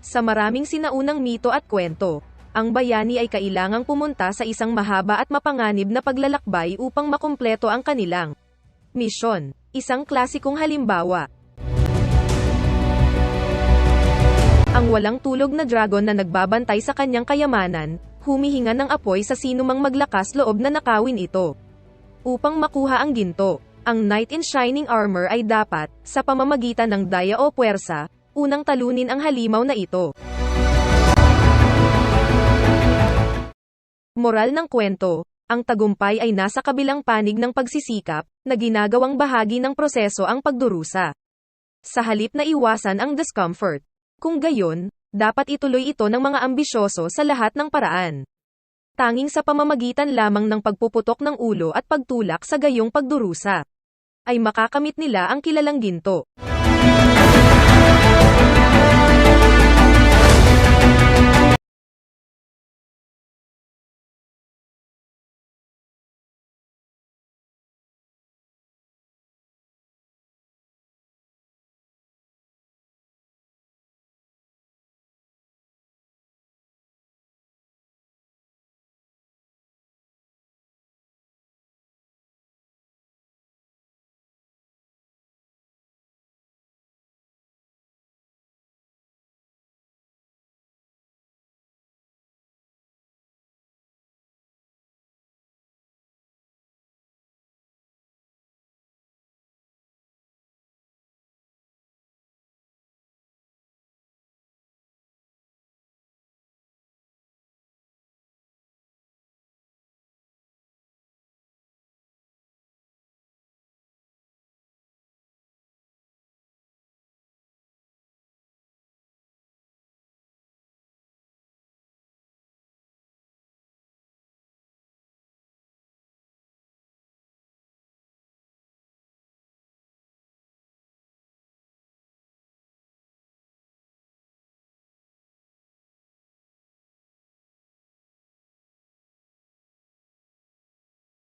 Sa maraming sinaunang mito at kwento, ang bayani ay kailangang pumunta sa isang mahaba at mapanganib na paglalakbay upang makumpleto ang kanilang misyon. Isang klasikong halimbawa, ang walang tulog na dragon na nagbabantay sa kanyang kayamanan, humihinga ng apoy sa sinumang maglakas loob na nakawin ito. Upang makuha ang ginto, ang knight in shining armor ay dapat, sa pamamagitan ng daya o puwersa, unang talunin ang halimaw na ito. Moral ng kwento, ang tagumpay ay nasa kabilang panig ng pagsisikap, na ginagawang bahagi ng proseso ang pagdurusa. Sa halip na iwasan ang discomfort. Kung gayon, dapat ituloy ito ng mga ambisyoso sa lahat ng paraan. Tanging sa pamamagitan lamang ng pagpuputok ng ulo at pagtulak sa gayong pagdurusa, ay makakamit nila ang kilalang ginto.